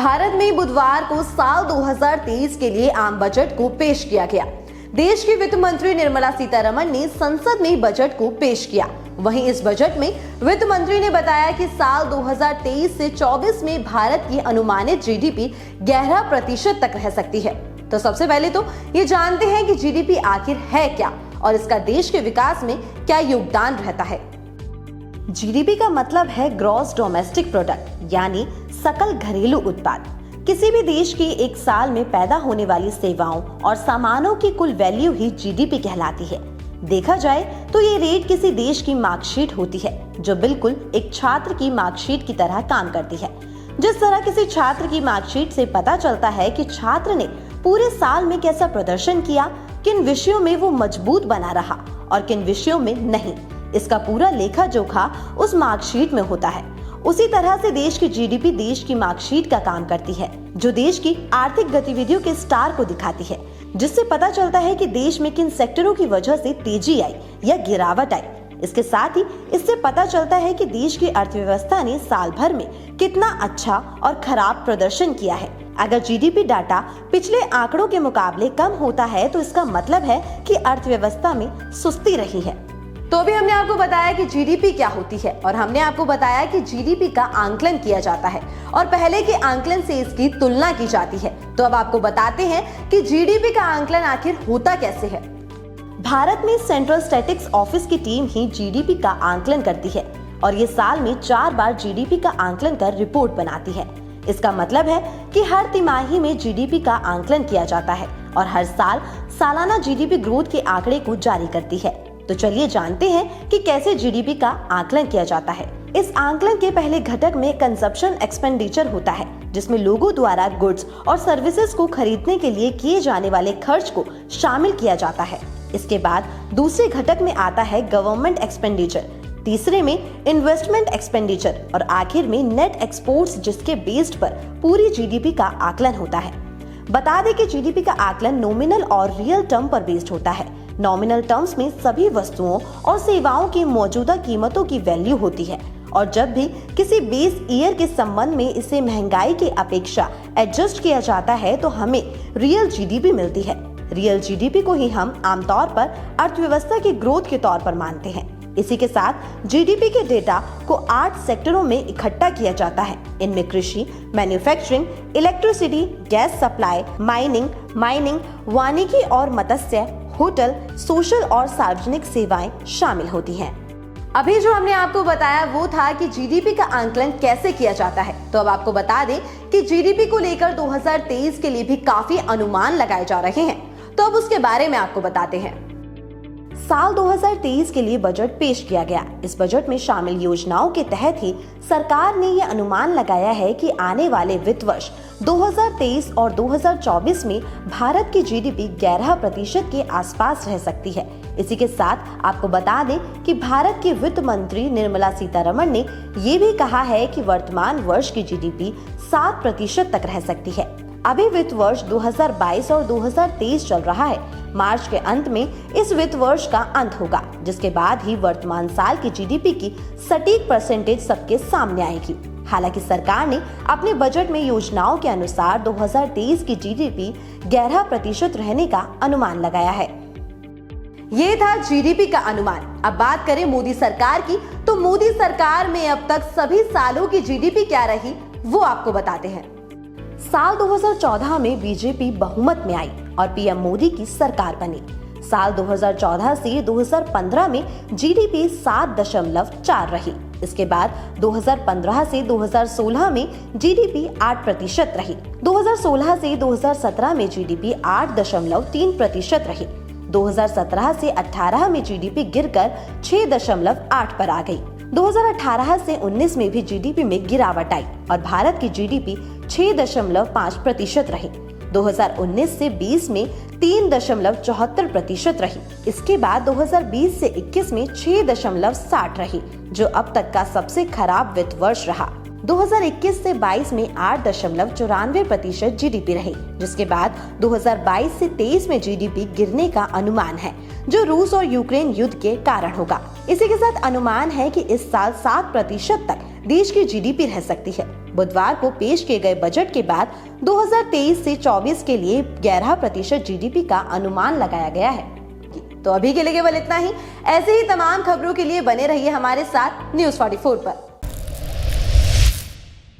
भारत में बुधवार को साल 2023 के लिए आम बजट को पेश किया गया। देश की वित्त मंत्री निर्मला सीतारमण ने संसद में बजट को पेश किया। वहीं इस बजट में वित्त मंत्री ने बताया कि साल 2023 से 24 में भारत की अनुमानित जीडीपी 11% तक रह सकती है। तो सबसे पहले तो ये जानते हैं कि जीडीपी आखिर है क्या और इसका देश के विकास में क्या योगदान रहता है। जीडीपी का मतलब है ग्रॉस डोमेस्टिक प्रोडक्ट, यानी सकल घरेलू उत्पाद। किसी भी देश की एक साल में पैदा होने वाली सेवाओं और सामानों की कुल वैल्यू ही जीडीपी कहलाती है। देखा जाए तो ये रेट किसी देश की मार्कशीट होती है, जो बिल्कुल एक छात्र की मार्कशीट की तरह काम करती है। जिस तरह किसी छात्र की मार्कशीट से पता चलता है कि छात्र ने पूरे साल में कैसा प्रदर्शन किया, किन विषयों में वो मजबूत बना रहा और किन विषयों में नहीं, इसका पूरा लेखा जोखा उस मार्कशीट में होता है। उसी तरह से देश की जीडीपी देश की मार्कशीट का काम करती है, जो देश की आर्थिक गतिविधियों के स्टार को दिखाती है, जिससे पता चलता है कि देश में किन सेक्टरों की वजह से तेजी आई या गिरावट आई। इसके साथ ही इससे पता चलता है कि देश की अर्थव्यवस्था ने साल भर में कितना अच्छा और खराब प्रदर्शन किया है। अगर जीडीपी डाटा पिछले आंकड़ों के मुकाबले कम होता है तो इसका मतलब है कि अर्थव्यवस्था में सुस्ती रही है। तो अभी हमने आपको बताया कि जीडीपी क्या होती है और हमने आपको बताया कि जीडीपी का आंकलन किया जाता है और पहले के आंकलन से इसकी तुलना की जाती है। तो अब आपको बताते हैं कि जीडीपी का आंकलन आखिर होता कैसे है। भारत में सेंट्रल स्टैटिस्टिक्स ऑफिस की टीम ही जीडीपी का आंकलन करती है और ये साल में 4 बार जीडीपी का आंकलन कर रिपोर्ट बनाती है। इसका मतलब है कि हर तिमाही में जीडीपी का आंकलन किया जाता है और हर साल सालाना जीडीपी ग्रोथ के आंकड़े को जारी करती है। तो चलिए जानते हैं कि कैसे जीडीपी का आंकलन किया जाता है। इस आंकलन के पहले घटक में कंजप्शन एक्सपेंडिचर होता है, जिसमें लोगों द्वारा गुड्स और सर्विसेज को खरीदने के लिए किए जाने वाले खर्च को शामिल किया जाता है। इसके बाद दूसरे घटक में आता है गवर्नमेंट एक्सपेंडिचर, तीसरे में इन्वेस्टमेंट एक्सपेंडिचर और आखिर में नेट एक्सपोर्ट्स, जिसके बेस्ड पर पूरी जीडीपी का आकलन होता है। बता दें कि जीडीपी का आकलन नॉमिनल और रियल टर्म पर बेस्ड होता है। नॉमिनल टर्म्स में सभी वस्तुओं और सेवाओं की मौजूदा कीमतों की वैल्यू होती है और जब भी किसी बेस ईयर के संबंध में इसे महंगाई की अपेक्षा एडजस्ट किया जाता है तो हमें रियल जीडीपी मिलती है। रियल जीडीपी को ही हम आमतौर पर अर्थव्यवस्था की ग्रोथ के तौर पर मानते हैं। इसी के साथ जीडीपी के डेटा को 8 सेक्टरों में इकट्ठा किया जाता है। इनमें कृषि, manufacturing, electricity, gas supply, mining, वानिकी और मत्स्य, होटल, सोशल और सार्वजनिक सेवाएं शामिल होती हैं। अभी जो हमने आपको बताया वो था कि जीडीपी का आंकलन कैसे किया जाता है। तो अब आपको बता दें कि जीडीपी को लेकर 2023 के लिए भी काफी अनुमान लगाए जा रहे हैं। तो अब उसके बारे में आपको बताते हैं। साल 2023 के लिए बजट पेश किया गया। इस बजट में शामिल योजनाओं के तहत ही सरकार ने यह अनुमान लगाया है कि आने वाले वित्त वर्ष 2023 और 2024 में भारत की जीडीपी 11% के आसपास रह सकती है। इसी के साथ आपको बता दें कि भारत की वित्त मंत्री निर्मला सीतारमण ने ये भी कहा है कि वर्तमान वर्ष की जीडीपी 7% तक रह सकती है। अभी वित्त वर्ष 2022 और 2023 चल रहा है। मार्च के अंत में इस वित्त वर्ष का अंत होगा, जिसके बाद ही वर्तमान साल की जीडीपी की सटीक परसेंटेज सबके सामने आएगी। हालांकि सरकार ने अपने बजट में योजनाओं के अनुसार 2023 की जीडीपी 11% रहने का अनुमान लगाया है। ये था जीडीपी का अनुमान। अब बात करें मोदी सरकार की, तो मोदी सरकार में अब तक सभी सालों की जीडीपी क्या रही वो आपको बताते हैं। साल 2014 में बीजेपी बहुमत में आई और पीएम मोदी की सरकार बनी। साल 2014 से 2015 में जीडीपी 7.4 रही। इसके बाद 2015 से 2016 में जीडीपी 8% रही। 2016 से 2017 में जीडीपी 8.3% रही। 2017 से 18 में जीडीपी गिरकर 6.8 पर आ गई। 2018 से 19 में भी जीडीपी में गिरावट आई और भारत की जीडीपी 6.5% रही। 2019 से 20 में 3.74% रही। इसके बाद 2020 से 21 में 6.60 रही, जो अब तक का सबसे खराब वित्त वर्ष रहा। 2021 से 22 में 8.94% जीडीपी रही, जिसके बाद 2022 से 23 में जीडीपी गिरने का अनुमान है, जो रूस और यूक्रेन युद्ध के कारण होगा। इसी के साथ अनुमान है कि इस साल 7% तक देश की जीडीपी रह सकती है। बुधवार को पेश किए गए बजट के बाद 2023 से 24 के लिए 11% जीडीपी का अनुमान लगाया गया है। तो अभी के लिए केवल इतना ही। ऐसे ही तमाम खबरों के लिए बने रहिए हमारे साथ न्यूज़ 44 पर।